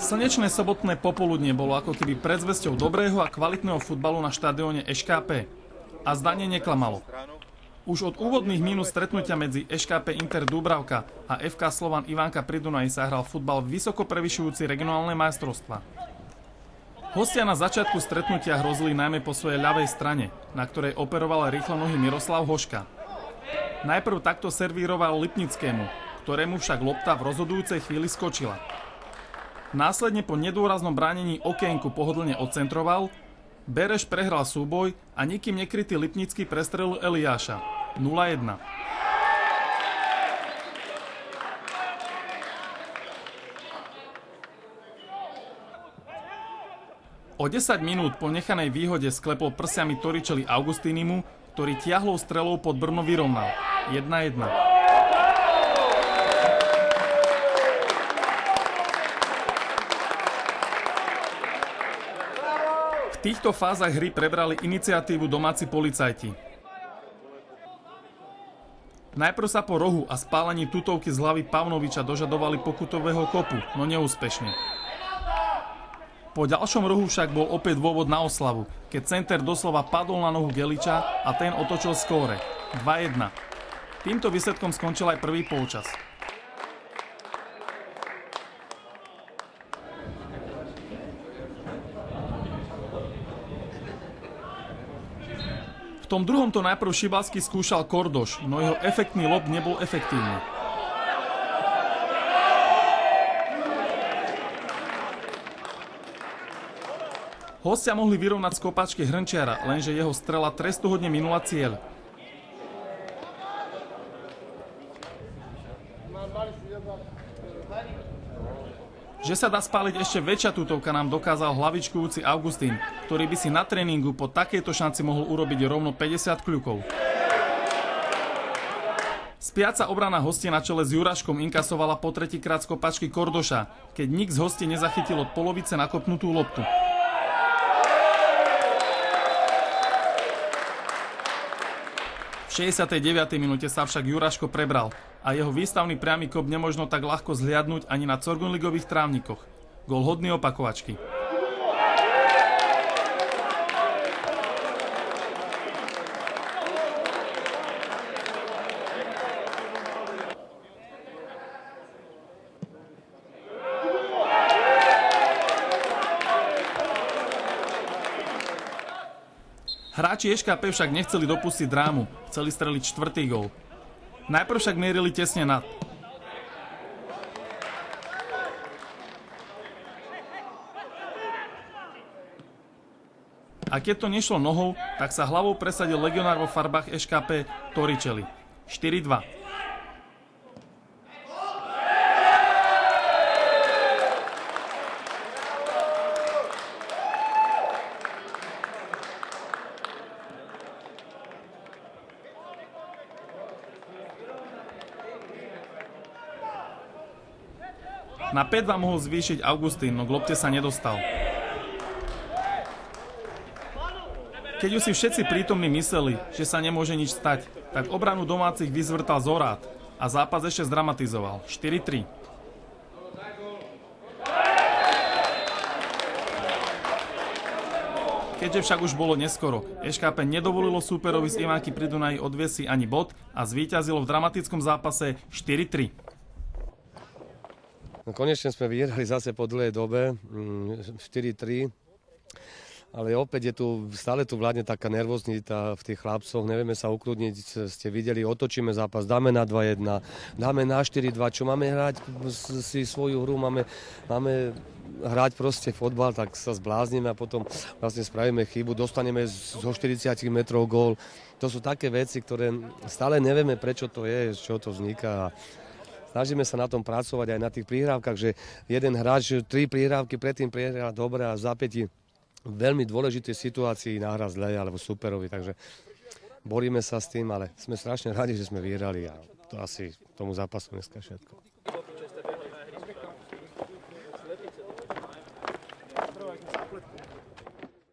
Slnečné sobotné popoludnie bolo ako keby predzvesťou dobrého a kvalitného futbalu na štadióne ŠKP. A zdanie neklamalo. Už od úvodných minút stretnutia medzi ŠKP Inter Dúbravka a FK Slovan Ivánka pri Dunaji sa hral futbal vysoko prevyšujúci regionálne majstrovstvá. Hostia na začiatku stretnutia hrozili najmä po svojej ľavej strane, na ktorej operoval rýchlonohý Miroslav Hoška. Najprv takto servíroval Lipnickému, ktorému však lopta v rozhodujúcej chvíli skočila. Následne po nedôraznom bránení okienku pohodlne odcentroval, Bereš prehral súboj a nikým nekrytý Lipnický prestrelil Eliáša. 0-1. O 10 minút po nechanej výhode sklepol prsiami Toričeli Augustínimu, ktorý tiahlou strelou pod Brno vyrovnal. 1-1. V týchto fázach hry prebrali iniciatívu domáci policajti. Najprv sa po rohu a spálení tutovky z hlavy Pavnoviča dožadovali pokutového kopu, no neúspešne. Po ďalšom rohu však bol opäť dôvod na oslavu, keď center doslova padol na nohu Geliča a ten otočil skóre. 2-1. Týmto výsledkom skončil aj prvý polčas. V tom druhom to najprv Šibalský skúšal Kordoš, no jeho efektný lob nebol efektívny. Hostia mohli vyrovnať z kopačky Hrnčiara, lenže jeho strela trestuhodne minula cieľ. Že sa dá spáliť ešte väčšia tutovka nám dokázal hlavičkujúci Augustín, ktorý by si na tréningu po takejto šanci mohol urobiť rovno 50 kľukov. Spiaca obrana hostí na čele s Juraškom inkasovala po tretíkrát z kopačky Kordoša, keď nik z hostí nezachytil od polovice nakopnutú loptu. V 69. minúte sa však Juraško prebral a jeho výstavný priamy kop nemožno tak ľahko zhliadnúť ani na Corgunligových trávnikoch. Gól hodný opakovačky. Hráči ŠKP však nechceli dopustiť drámu, chceli streliť štvrtý gól. Najprv však mierili tesne nad. A keď to nešlo nohou, tak sa hlavou presadil legionár vo farbách ŠKP Toričeli. 4-2. Na 5-2 mohol zvýšiť Augustín, no k lopte sa nedostal. Keď už si všetci prítomní mysleli, že sa nemôže nič stať, tak obranu domácich vyzvrtal Zorát a zápas ešte zdramatizoval. 4-3. Keďže však už bolo neskoro, ŠKP nedovolilo súperovi z Ivánky pri Dunaji odviesť si ani bod a zvíťazilo v dramatickom zápase 4-3. No, konečne sme vyhrali zase po dlhej dobe 4-3, ale opäť stále tu vládne taká nervozita v tých chlapcoch, nevieme sa ukludniť, ste videli, otočíme zápas, dáme na 2-1, dáme na 4-2, čo máme hrať si svoju hru, máme hrať proste fotbal, tak sa zbláznime a potom vlastne spravíme chybu, dostaneme zo 40 metrov gól. To sú také veci, ktoré stále nevieme, prečo to je, z čoho to vzniká. Snažíme sa na tom pracovať aj na tých prihrávkach, že jeden hráč 3 prihrávky predtým prehral dobre a v zápätí v veľmi dôležitej situácii nahrá zle alebo superovi. Takže boríme sa s tým, ale sme strašne radi, že sme vyhrali a to asi tomu zápasu dneska všetko.